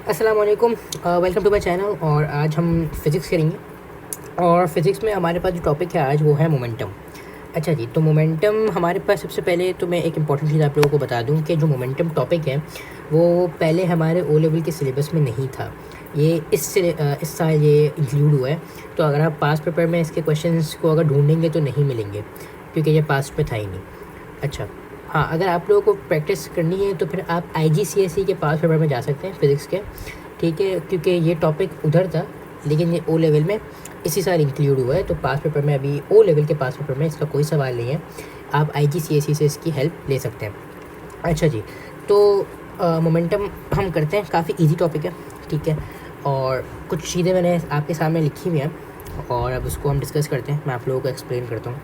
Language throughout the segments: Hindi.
अस्सलाम वालेकुम, वेलकम टू माय चैनल। और आज हम फ़िज़िक्स करेंगे और फ़िज़िक्स में हमारे पास जो टॉपिक है आज वो है मोमेंटम। अच्छा जी, तो मोमेंटम हमारे पास सबसे पहले तो मैं एक इम्पॉर्टेंट चीज़ आप लोगों को बता दूं कि जो मोमेंटम टॉपिक है वो पहले हमारे ओ लेवल के सिलेबस में नहीं था। ये इस साल ये इंक्लूड हुआ है। तो अगर आप पास्ट पेपर में इसके क्वेश्चंस को अगर ढूंढेंगे तो नहीं मिलेंगे, क्योंकि ये पास्ट में था ही नहीं। अच्छा हाँ, अगर आप लोगों को प्रैक्टिस करनी है तो फिर आप IGCSE के पास पेपर में जा सकते हैं फ़िज़िक्स के, ठीक है, क्योंकि ये टॉपिक उधर था लेकिन ये ओ लेवल में इसी साल इंक्लूड हुआ है। तो पास पेपर में अभी ओ लेवल के पास पेपर में इसका कोई सवाल नहीं है, आप IGCSE से इसकी हेल्प ले सकते हैं। अच्छा जी, तो मोमेंटम हम करते हैं, काफ़ी इजी टॉपिक है, ठीक है, और कुछ चीज़ें मैंने आपके सामने लिखी हुई हैं और अब उसको हम डिस्कस करते हैं। मैं आप लोगों को एक्सप्लेन करता हूँ।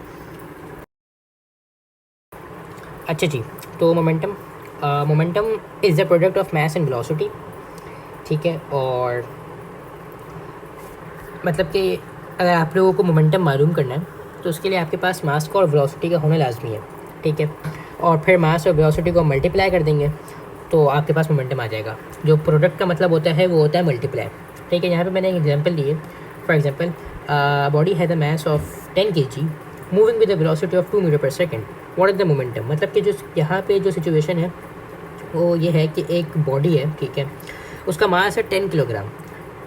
अच्छा जी, तो momentum is the product of mass and velocity, ठीक है। और मतलब कि अगर आप लोगों को मोमेंटम मालूम करना है तो उसके लिए आपके पास मास का और वेलोसिटी का होना लाजमी है, ठीक है। और फिर मास और वेलोसिटी को मल्टीप्लाई कर देंगे तो आपके पास मोमेंटम आ जाएगा। जो प्रोडक्ट का मतलब होता है वो होता है मल्टीप्लाई, ठीक है। यहाँ पे मैंने एक एग्जांपल दी है। For example, body has a mass of 10 kg moving with the velocity of 2 metre पर second, what is the momentum. मतलब कि जो यहाँ पे जो सिचुएशन है वो ये है कि एक बॉडी है, ठीक है, उसका मास है 10 किलोग्राम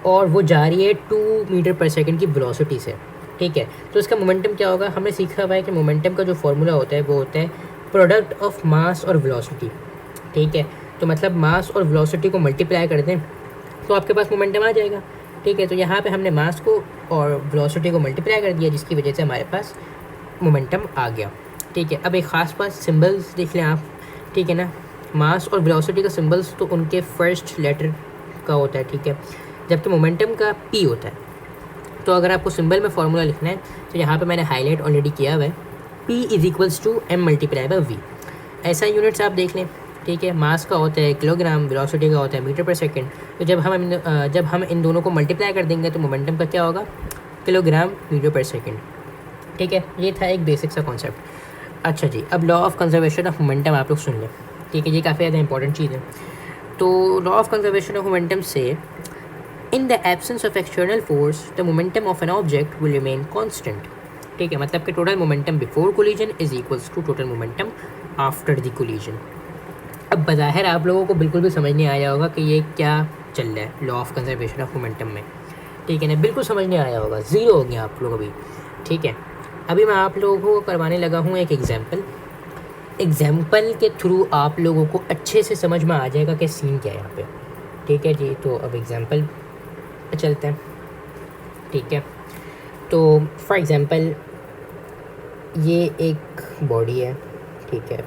और वो जा रही है 2 मीटर पर सेकंड की वेलोसिटी से, ठीक है। तो इसका मोमेंटम क्या होगा, हमने सीखा हुआ है कि मोमेंटम का जो फॉर्मूला होता है वो होता है प्रोडक्ट ऑफ मास और वेलोसिटी, ठीक है। तो मतलब मास और वेलोसिटी को मल्टीप्लाई कर दें तो आपके पास मोमेंटम आ जाएगा, ठीक है। तो यहाँ पे हमने मास को और वेलोसिटी को मल्टीप्लाई कर दिया, जिसकी वजह से हमारे पास मोमेंटम आ गया, ठीक है। अब एक ख़ास बात, सिंबल्स देख लें आप, ठीक है ना। मास और वेलोसिटी का सिंबल्स तो उनके फर्स्ट लेटर का होता है, ठीक है, जबकि मोमेंटम का P होता है। तो अगर आपको सिंबल में फार्मूला लिखना है तो यहाँ पे मैंने हाईलाइट ऑलरेडी किया हुआ है, P is equals to M multiply by V। ऐसा यूनिट्स आप देख लें, ठीक है। मास का होता है किलोग्राम, वेलोसिटी का होता है मीटर पर सेकेंड। तो जब हम इन दोनों को मल्टीप्लाई कर देंगे तो मोमेंटम का क्या होगा, किलोग्राम मीटर पर सेकेंड, ठीक है। ये था एक बेसिक सा कॉन्सेप्ट। अच्छा जी, अब law of conservation of momentum आप लोग सुन लें, ठीक है, ये काफ़ी ज़्यादा इंपॉर्टेंट चीज़ है। तो law of conservation of momentum से in the absence of external force the momentum of an object will remain constant, ठीक है। मतलब कि total momentum before collision is equals to total momentum after the collision. अब बज़ाहिर आप लोगों को बिल्कुल भी समझ नहीं आया होगा कि ये क्या चल रहा है law of conservation of momentum में, ठीक है ना, बिल्कुल समझ नहीं आया होगा, ज़ीरो हो गया आप लोग अभी, ठीक है। अभी मैं आप लोगों को करवाने लगा हूँ एक एग्जाम्पल के थ्रू आप लोगों को अच्छे से समझ में आ जाएगा कि सीन क्या है यहाँ पे, ठीक है जी। तो अब एग्जाम्पल पे चलते हैं, ठीक है। तो फॉर एग्ज़ाम्पल ये एक बॉडी है, ठीक है,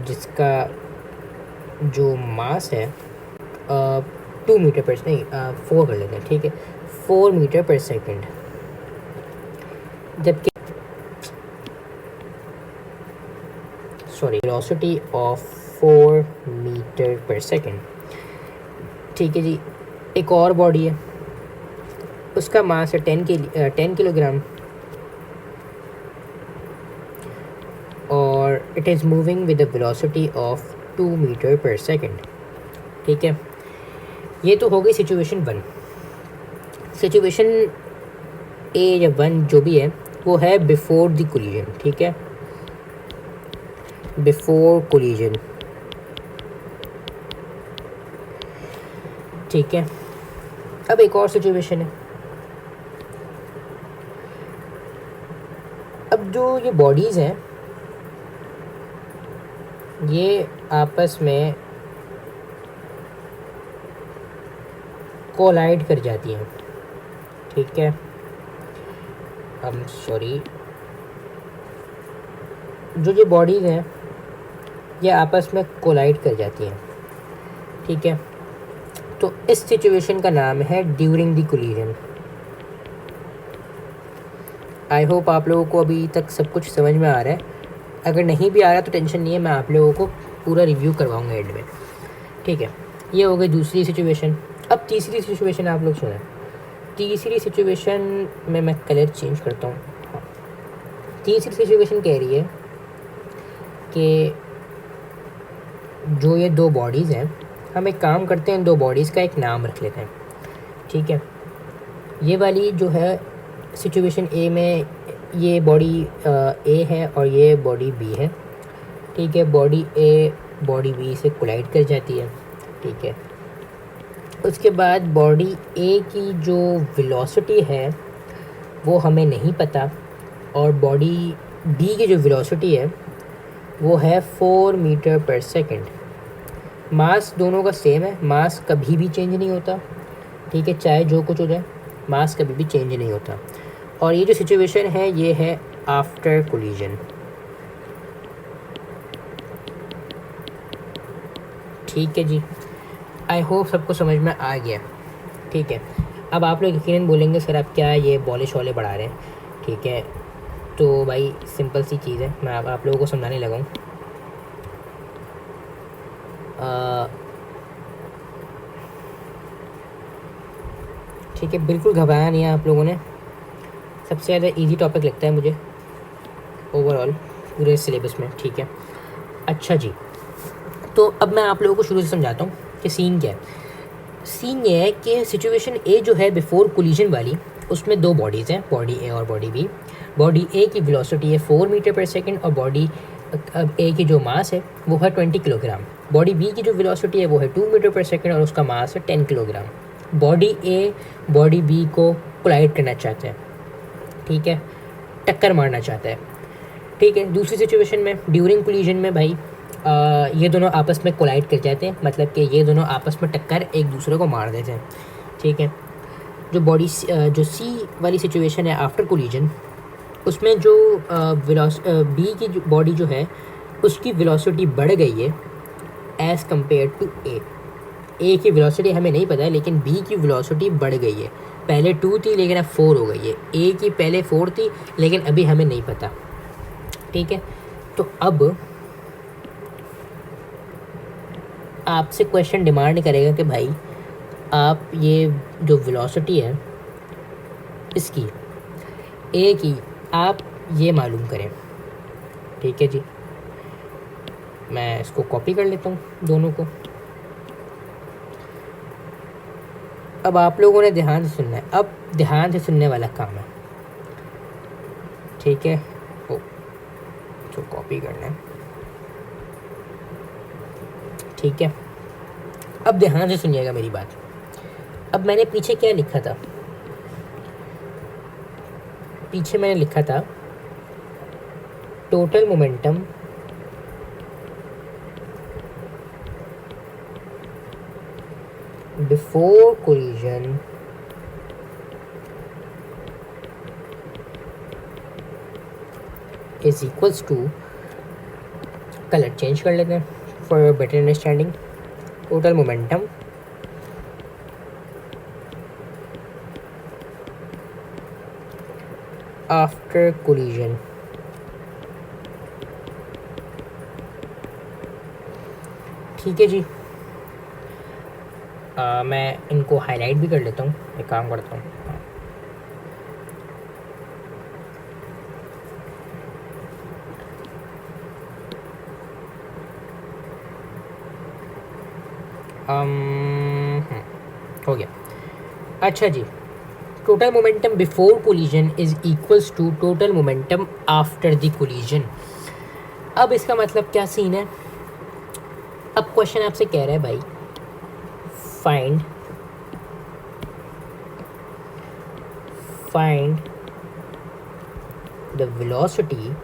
जिसका जो मास है 2 मीटर पर नहीं 4 कर लेते हैं, ठीक है, 4 मीटर पर सेकेंड, जबकि सॉरी वेलोसिटी ऑफ 4 मीटर पर सेकेंड, ठीक है जी। एक और बॉडी है, उसका मास है 10 किलोग्राम और it is moving with the velocity of 2 metre पर सेकेंड, ठीक है। ये तो हो गई सिचुएशन 1। सिचुएशन A या 1 जो भी है वो है बिफोर द कोलिजन, ठीक है, बिफोर कोलिजन, ठीक है। अब एक और सिचुएशन है। अब जो ये बॉडीज़ हैं ये आपस में कोलाइड कर जाती हैं, ठीक है। सॉरी, जो ये बॉडीज़ हैं ये आपस में कोलाइड कर जाती हैं, ठीक है। तो इस सिचुएशन का नाम है during the collision. I hope आप लोगों को अभी तक सब कुछ समझ में आ रहा है। अगर नहीं भी आ रहा तो टेंशन नहीं है, मैं आप लोगों को पूरा रिव्यू करवाऊंगा एंड में, ठीक है। ये हो गई दूसरी सिचुएशन। अब तीसरी सिचुएशन आप लोग सुनें। तीसरी सिचुएशन में मैं कलर चेंज करता हूँ। हाँ, तीसरी सिचुएशन कह रही है कि जो ये दो बॉडीज़ हैं हम एक काम करते हैं, दो बॉडीज़ का एक नाम रख लेते हैं, ठीक है। ये वाली जो है सिचुएशन ए में ये बॉडी ए है और ये बॉडी बी है, ठीक है। बॉडी ए बॉडी बी से कोलाइड कर जाती है, ठीक है। उसके बाद बॉडी ए की जो वेलोसिटी है वो हमें नहीं पता, और बॉडी बी की जो वेलोसिटी है वो है 4 मीटर पर सेकंड। मास दोनों का सेम है, मास कभी भी चेंज नहीं होता, ठीक है, चाहे जो कुछ हो जाए, मास कभी भी चेंज नहीं होता। और ये जो सिचुएशन है ये है आफ्टर कोलिजन, ठीक है जी। आई होप सबको समझ में आ गया, ठीक है। अब आप लोग यकीनन बोलेंगे सर आप क्या ये बॉलिश वाले बढ़ा रहे हैं, ठीक है। तो भाई सिंपल सी चीज़ है, मैं आप लोगों को समझाने लगा हूँ। ठीक है, बिल्कुल घबराया नहीं है आप लोगों ने। सबसे ज़्यादा इजी टॉपिक लगता है मुझे ओवरऑल पूरे सिलेबस में, ठीक है। अच्छा जी, तो अब मैं आप लोगों को शुरू से समझाता हूँ कि सीन क्या है। सीन ये है कि सिचुएशन ए जो है बिफोर कोलिजन वाली, उसमें दो बॉडीज़ हैं, बॉडी ए और बॉडी बी। बॉडी ए की वेलोसिटी है 4 मीटर पर सेकंड और बॉडी ए की जो मास है वो है 20 किलोग्राम। बॉडी बी की जो वेलोसिटी है वो है 2 मीटर पर सेकंड और उसका मास है 10 kilogram. Body A body B को कोलाइड करना चाहते हैं, ठीक है, टक्कर मारना चाहता है, ठीक है। दूसरी सिचुएशन में ड्यूरिंग कोलिजन में भाई ये दोनों आपस में कोलाइड कर जाते हैं, मतलब कि ये दोनों आपस में टक्कर एक दूसरे को मार देते हैं, ठीक है। जो सी वाली सिचुएशन है आफ्टर कोलिजन, उसमें जो बी की बॉडी जो है उसकी वेलोसिटी बढ़ गई है एज़ कम्पेयर टू ए। ए की वेलोसिटी हमें नहीं पता है, लेकिन बी की वेलोसिटी बढ़ गई है। पहले 2 थी लेकिन अब 4 हो गई है। ए की पहले 4 थी लेकिन अभी हमें नहीं पता, ठीक है। तो अब आपसे क्वेश्चन डिमांड करेगा कि भाई आप ये जो वेलोसिटी है इसकी ए की आप ये मालूम करें, ठीक है जी। मैं इसको कॉपी कर लेता हूँ दोनों को। अब आप लोगों ने ध्यान से सुनना है, अब ध्यान से सुनने वाला काम है, ठीक है। ओ तो कॉपी करना है, ठीक है। अब ध्यान से सुनिएगा मेरी बात। अब मैंने पीछे क्या लिखा था, पीछे मैंने लिखा था total momentum before collision is equals to, colour change कर लेते हैं for better understanding. Total momentum after collision, ठीक है जी। मैं इनको हाईलाइट भी कर लेता हूँ, एक काम करता हूँ। हो गया। अच्छा जी, total momentum before collision is equals to total momentum after the collision. अब इसका मतलब क्या सीन है। अब क्वेश्चन आपसे कह रहा है भाई find the velocity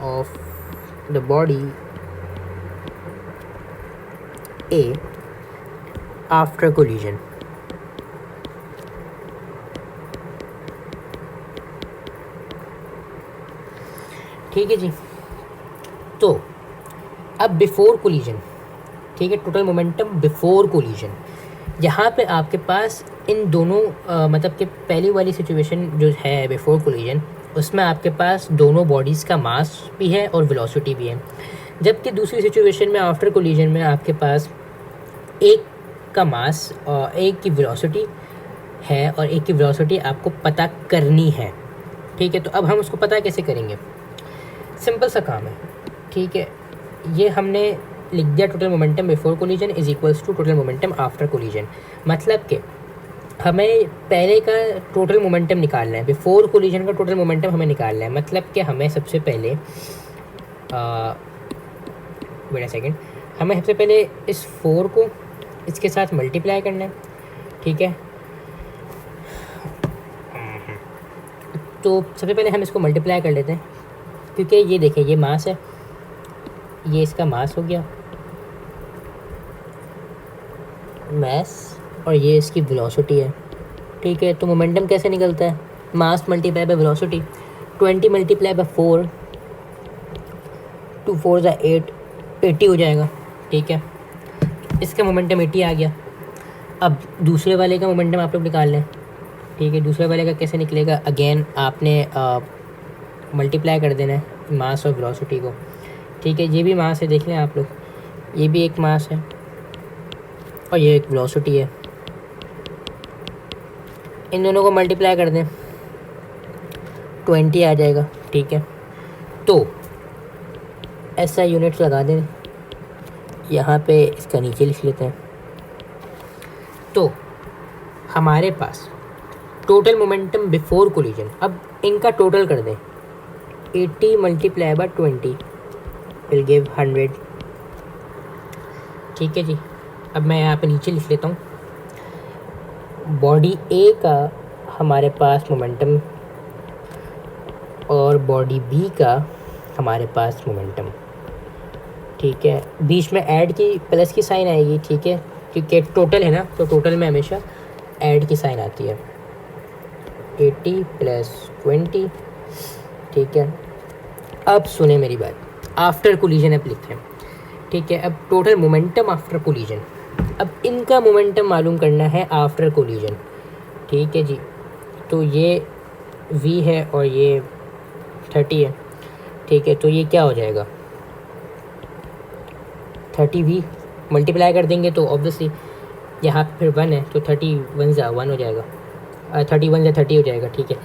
of the body A after collision। ठीक है जी। तो अब बिफोर कोलिजन, ठीक है, टोटल मोमेंटम बिफोर कोलिजन, यहाँ पे आपके पास इन दोनों मतलब कि पहली वाली सिचुएशन जो है बिफोर कोलिजन, उसमें आपके पास दोनों बॉडीज़ का मास भी है और वेलोसिटी भी है। जबकि दूसरी सिचुएशन में आफ्टर कोलिजन में आपके पास एक का मास और एक की वेलोसिटी है और एक की वेलोसिटी आपको पता करनी है, ठीक है। तो अब हम उसको पता कैसे करेंगे, सिंपल सा काम है, ठीक है। ये हमने लिख दिया total momentum before collision is equals to total momentum after collision. मतलब कि हमें पहले का टोटल मोमेंटम निकालना है, बिफोर कोलिजन का टोटल मोमेंटम हमें निकालना है। मतलब कि हमें सबसे पहले वेट अ सेकेंड, हमें सबसे पहले इस 4 को इसके साथ मल्टीप्लाई करना है, ठीक है। तो सबसे पहले हम इसको मल्टीप्लाई कर लेते हैं, क्योंकि ये देखें ये मास है, ये इसका मास हो गया मास, और ये इसकी वेलोसिटी है, ठीक है। तो मोमेंटम कैसे निकलता है, मास multiply by velocity. 20 multiply by 4, 2 4 8, 80 हो जाएगा, ठीक है। इसका मोमेंटम 80 आ गया। अब दूसरे वाले का मोमेंटम आप लोग निकाल लें, ठीक है। दूसरे वाले का कैसे निकलेगा, अगेन आपने मल्टीप्लाई कर देना है मास और वेलोसिटी को, ठीक है। ये भी मास है, देख लें आप लोग, ये भी एक मास है और ये एक वेलोसिटी है। इन दोनों को मल्टीप्लाई कर दें, 20 आ जाएगा, ठीक है। तो ऐसा यूनिट्स लगा दें, यहाँ पे इसका नीचे लिख लेते हैं। तो हमारे पास टोटल मोमेंटम बिफोर कोलिजन, अब इनका टोटल कर दें, 80 मल्टीप्लाई बाय 20 विल गिव 100, ठीक है जी। अब मैं यहाँ पे नीचे लिख लेता हूँ, बॉडी ए का हमारे पास मोमेंटम और बॉडी बी का हमारे पास मोमेंटम, ठीक है। बीच में ऐड की प्लस की साइन आएगी, ठीक है, क्योंकि टोटल है ना, तो टोटल में हमेशा ऐड की साइन आती है। 80 + 20, ठीक है। अब सुने मेरी बात, आफ्टर कोलिजन अब लिखें, ठीक है। अब टोटल मोमेंटम आफ्टर कोलिजन, अब इनका मोमेंटम मालूम करना है आफ्टर कोलिजन, ठीक है जी। तो ये v है और ये 30 है, ठीक है। तो ये क्या हो जाएगा, 30v मल्टीप्लाई कर देंगे तो ऑब्वियसली यहाँ फिर 1 है, तो 31 1 हो जाएगा, 31 30 हो जाएगा, ठीक है।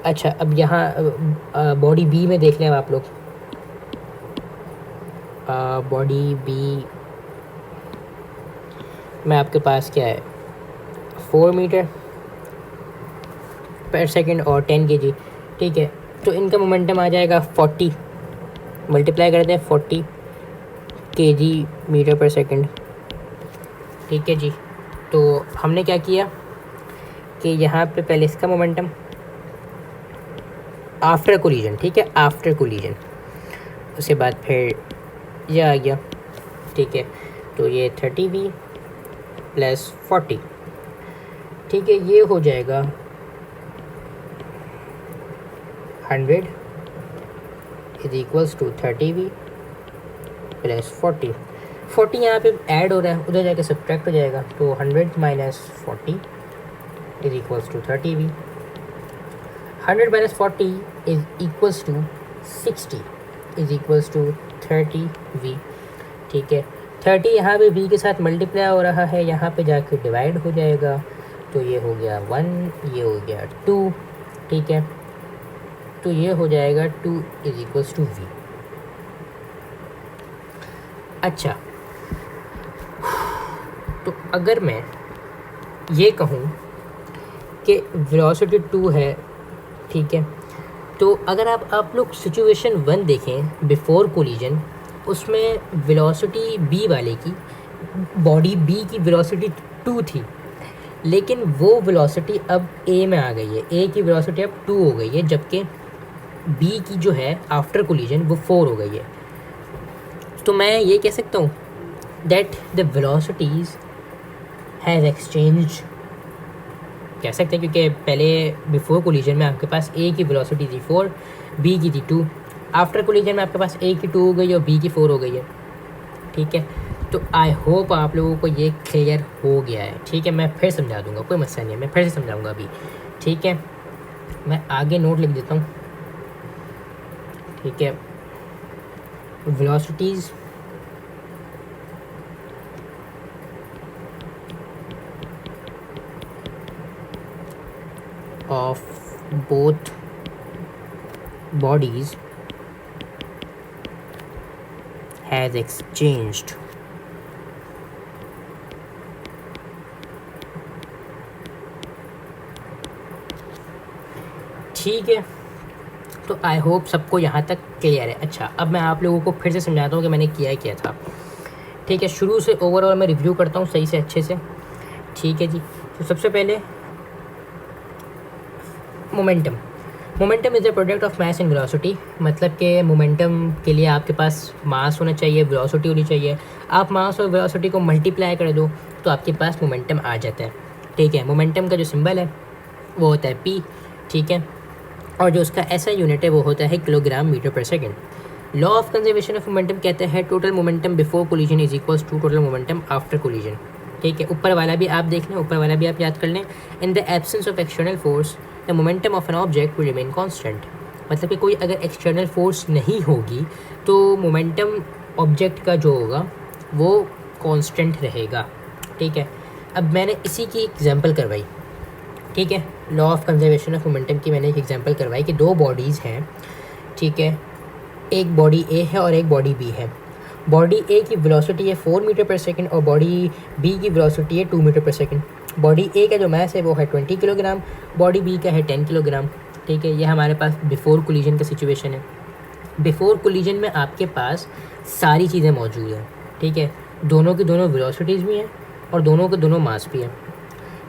अच्छा, अब यहाँ बॉडी बी में देख लें आप लोग, बॉडी बी में आपके पास क्या है, 4 मीटर पर सेकेंड और 10 kg, ठीक है। तो इनका मोमेंटम आ जाएगा 40, मल्टीप्लाई कर दें 40 kg मीटर पर सेकेंड, ठीक है जी। तो हमने क्या किया कि यहाँ पे पहले इसका मोमेंटम आफ्टर कोलिजन, ठीक है, आफ्टर कोलिजन, उसके बाद फिर ये आ गया, ठीक है। तो ये 30v + 40, ठीक है, ये हो जाएगा 100 = 30v + 40। 40 यहाँ पे ऐड हो रहा है, उधर जाके सब्ट्रैक्ट हो जाएगा, तो 100 - 40 = 30v। 100 - 40 = 60 = 30v, ठीक है। 30 यहाँ पे v के साथ मल्टीप्लाई हो रहा है, यहाँ पे जाके डिवाइड हो जाएगा, तो ये हो गया 1, ये हो गया 2, ठीक है। तो ये हो जाएगा 2 = v। अच्छा, तो अगर मैं ये कहूँ कि वेलोसिटी 2 है, ठीक है, तो अगर आप लोग सिचुएशन 1 देखें बिफोर कोलिजन, उसमें वेलोसिटी बी वाले की, बॉडी बी की वेलोसिटी 2 थी, लेकिन वो वेलोसिटी अब ए में आ गई है, ए की वेलोसिटी अब 2 हो गई है, जबकि बी की जो है आफ्टर कोलिजन वो 4 हो गई है। तो मैं ये कह सकता हूँ that the velocities has exchange, कह सकते हैं, क्योंकि पहले बिफोर कोलिजन में आपके पास ए की वेलोसिटी थी 4, बी की थी 2, आफ्टर कोलिजन में आपके पास ए की 2 हो गई और बी की 4 हो गई है, ठीक है। तो आई होप आप लोगों को ये क्लियर हो गया है, ठीक है। मैं फिर समझा दूंगा, कोई मसला नहीं है, मैं फिर से समझाऊंगा अभी, ठीक है। मैं आगे नोट लिख देता हूँ, ठीक है। Velocities of both bodies has exchanged ठीक है। तो आई होप सबको यहाँ तक क्लियर है। अच्छा, अब मैं आप लोगों को फिर से समझाता हूँ कि मैंने किया था। ठीक है, शुरू से ओवरऑल मैं रिव्यू करता हूँ सही से अच्छे से। ठीक है जी। तो सबसे पहले momentum is the product of mass and velocity. मतलब कि मोमेंटम के लिए आपके पास मास होना चाहिए, वेलोसिटी होनी चाहिए। आप मास और वेलोसिटी को मल्टीप्लाई कर दो तो आपके पास मोमेंटम आ जाता है। ठीक है, मोमेंटम का जो सिंबल है वो होता है पी। ठीक है, और जो उसका ऐसा यूनिट है वो होता है किलोग्राम मीटर पर second. Law of conservation of momentum कहता है total momentum before collision is equals to total momentum after collision. ठीक है, ऊपर वाला भी आप देख लें, ऊपर वाला भी आप याद कर लें। इन the absence of external force the momentum of an object will remain constant. मतलब कि कोई अगर एक्सटर्नल फोर्स नहीं होगी तो मोमेंटम ऑब्जेक्ट का जो होगा वो कांस्टेंट रहेगा। ठीक है, अब मैंने इसी की एग्जांपल करवाई। ठीक है, law of conservation of momentum की मैंने एक एग्जांपल करवाई कि दो बॉडीज़ हैं। ठीक है, एक बॉडी ए है और एक बॉडी बी है। बॉडी ए की वेलोसिटी है 4 मीटर पर सेकंड और बॉडी बी की वेलोसिटी है 2 मीटर पर सेकंड। बॉडी ए का जो मास है वो है 20 किलोग्राम, बॉडी बी का है 10 किलोग्राम। ठीक है, ये हमारे पास बिफोर कोलिजन का सिचुएशन है। बिफोर कोलिजन में आपके पास सारी चीज़ें मौजूद हैं। ठीक है, दोनों की दोनों वेलोसिटीज़ भी हैं और दोनों के दोनों मास भी हैं।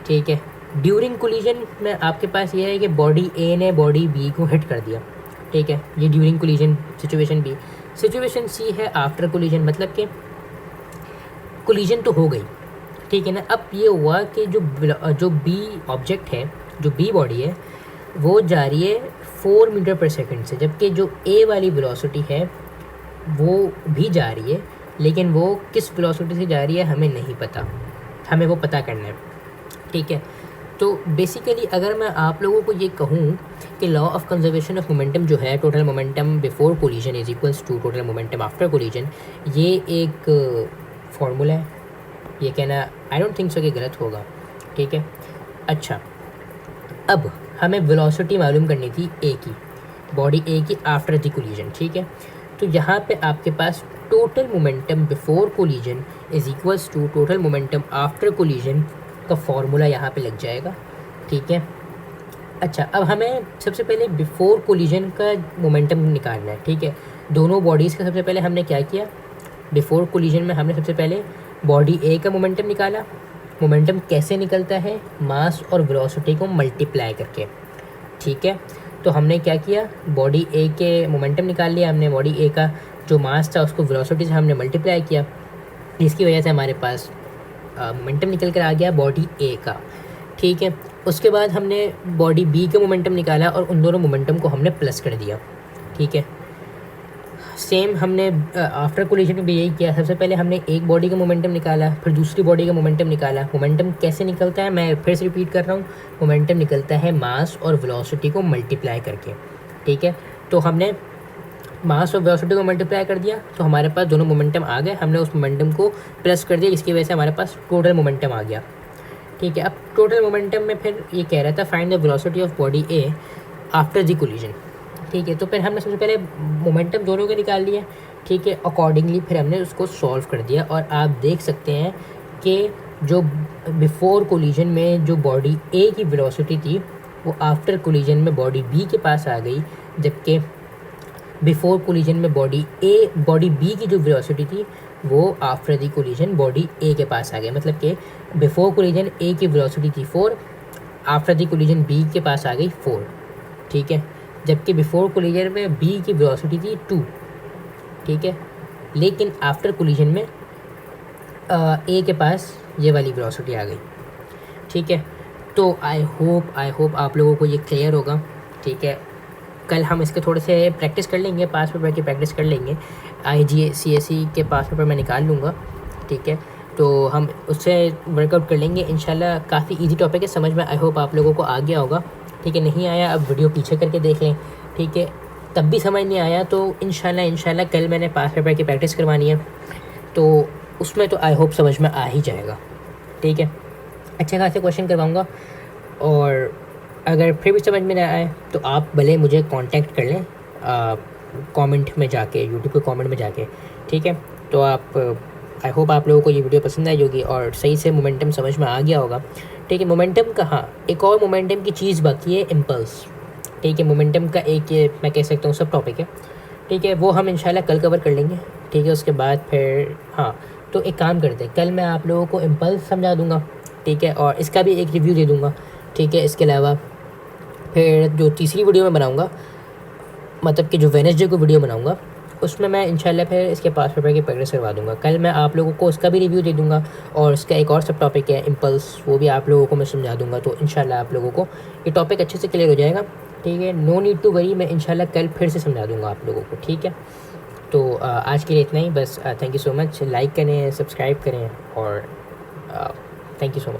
ठीक है, ड्यूरिंग कोलिजन में आपके पास ये है कि बॉडी ए ने बॉडी बी को हिट कर दिया। ठीक है, ये during collision situation B. Situation C है आफ्टर कोलिजन, मतलब कि कोलिजन तो हो गई। ठीक है ना, अब ये हुआ कि जो बी ऑब्जेक्ट है, जो बी बॉडी है, वो जा रही है 4 मीटर पर सेकंड से, जबकि जो ए वाली वेलोसिटी है वो भी जा रही है, लेकिन वो किस वेलोसिटी से जा रही है हमें नहीं पता, हमें वो पता करना है। ठीक है, तो बेसिकली अगर मैं आप लोगों को ये कहूँ कि law of conservation of momentum जो है total momentum before collision is equals to total momentum after collision, ये एक फार्मूला है। ये कहना आई डोंट थिंक सो कि गलत होगा। ठीक है, अच्छा, अब हमें वेलोसिटी मालूम करनी थी ए की, बॉडी ए की आफ्टर द कोलिजन। ठीक है, तो यहाँ पे आपके पास total momentum before collision is equals to total momentum after collision का फॉर्मूला यहाँ पे लग जाएगा। ठीक है, अच्छा, अब हमें सबसे पहले बिफोर कोलिजन का मोमेंटम निकालना है। ठीक है, दोनों बॉडीज़ का सबसे पहले हमने क्या किया, बिफोर कोलिजन में हमने सबसे पहले बॉडी ए का मोमेंटम निकाला। मोमेंटम कैसे निकलता है, मास और वेलोसिटी को मल्टीप्लाई करके। ठीक है, तो हमने क्या किया, बॉडी ए के मोमेंटम निकाल लिया हमने, बॉडी ए का जो मास था उसको वेलोसिटी से हमने मल्टीप्लाई किया, जिसकी वजह से हमारे पास मोमेंटम निकल कर आ गया बॉडी ए का। ठीक है, उसके बाद हमने बॉडी बी का मोमेंटम निकाला और उन दोनों मोमेंटम को हमने प्लस कर दिया। ठीक है, सेम हमने आफ्टर कोलिजन में भी यही किया। सबसे पहले हमने एक बॉडी का मोमेंटम निकाला, फिर दूसरी बॉडी का मोमेंटम निकाला। मोमेंटम कैसे निकलता है, मैं फिर से रिपीट कर रहा हूँ, मोमेंटम निकलता है मास और वेलोसिटी को मल्टीप्लाई करके। ठीक है, तो हमने मास और वेलोसिटी को मल्टीप्लाई कर दिया तो हमारे पास दोनों मोमेंटम आ गए, हमने उस मोमेंटम को प्लस कर दिया, जिसकी वजह से हमारे पास टोटल मोमेंटम आ गया। ठीक है, अब टोटल मोमेंटम में फिर ये कह रहा था find the velocity of body A after the collision. ठीक है, तो फिर हमने सबसे पहले मोमेंटम दोनों के निकाल लिए। ठीक है, अकॉर्डिंगली फिर हमने उसको सॉल्व कर दिया और आप देख सकते हैं कि जो बिफोर कोलिजन में जो बॉडी ए की वेलोसिटी थी वो आफ्टर कोलिजन में बॉडी बी के पास आ गई, जबकि बिफोर कोलिजन में बॉडी बी की जो वेलोसिटी थी वो आफ्टर दी कोलिजन बॉडी ए के पास आ गया। मतलब कि बिफोर कोलिजन ए की वेलोसिटी थी 4, आफ्टर दी कोलिजन बी के पास आ गई 4। ठीक है, जबकि बिफोर कोलिजन में बी की वेलोसिटी थी 2। ठीक है, लेकिन आफ्टर कोलिजन में ए के पास ये वाली वेलोसिटी आ गई। ठीक है, तो आई होप आप लोगों को ये क्लियर होगा। ठीक है, कल हम इसके थोड़े से प्रैक्टिस कर लेंगे, पास पेपर की प्रैक्टिस कर लेंगे। IGCSE के पास पेपर मैं निकाल लूँगा। ठीक है, तो हम उससे वर्कआउट कर लेंगे इंशाल्लाह। काफ़ी इजी टॉपिक है, समझ में आई होप आप लोगों को आ गया होगा। ठीक है, नहीं आया अब वीडियो पीछे करके देख लें। ठीक है, तब भी समझ नहीं आया तो इंशाल्लाह कल मैंने पास पेपर की प्रैक्टिस करवानी है, तो उसमें तो आई होप समझ में आ ही जाएगा। ठीक है, अच्छे खासे क्वेश्चन करवाऊँगा और अगर फिर भी समझ में ना आए तो आप भले मुझे कांटेक्ट कर लें कमेंट में जाके, यूट्यूब के कमेंट में जाके, ठीक है। तो आप आई होप आप लोगों को ये वीडियो पसंद आई होगी और सही से मोमेंटम समझ में आ गया होगा, ठीक है। मोमेंटम का, हाँ, एक और मोमेंटम की चीज़ बाकी है, इम्पल्स, ठीक है। मोमेंटम का एक ये मैं कह सकता हूँ सब टॉपिक है, ठीक है। वो हम इंशाल्लाह कल कवर कर लेंगे, ठीक है। उसके बाद फिर हाँ, तो एक काम करते हैं, कल मैं आप लोगों को इम्पल्स समझा दूँगा, ठीक है, और इसका भी एक रिव्यू दे दूँगा, ठीक है। इसके अलावा फिर जो तीसरी वीडियो मैं बनाऊँगा, मतलब कि जो वेडनेसडे को वीडियो बनाऊँगा, उसमें मैं इंशाल्लाह फिर इसके पास पेपर की प्रैक्टिस करवा दूँगा। कल मैं आप लोगों को उसका भी रिव्यू दे दूँगा और इसका एक और सब टॉपिक है इम्पल्स, वो भी आप लोगों को मैं समझा दूँगा। तो इंशाल्लाह आप लोगों को ये टॉपिक अच्छे से क्लियर हो जाएगा, ठीक है। नो नीड टू वरी, मैं इंशाल्लाह कल फिर से समझा दूँगा आप लोगों को, ठीक है। तो आज के लिए इतना ही बस। Thank you so much, like करें, सब्सक्राइब करें और थैंक यू सो मच।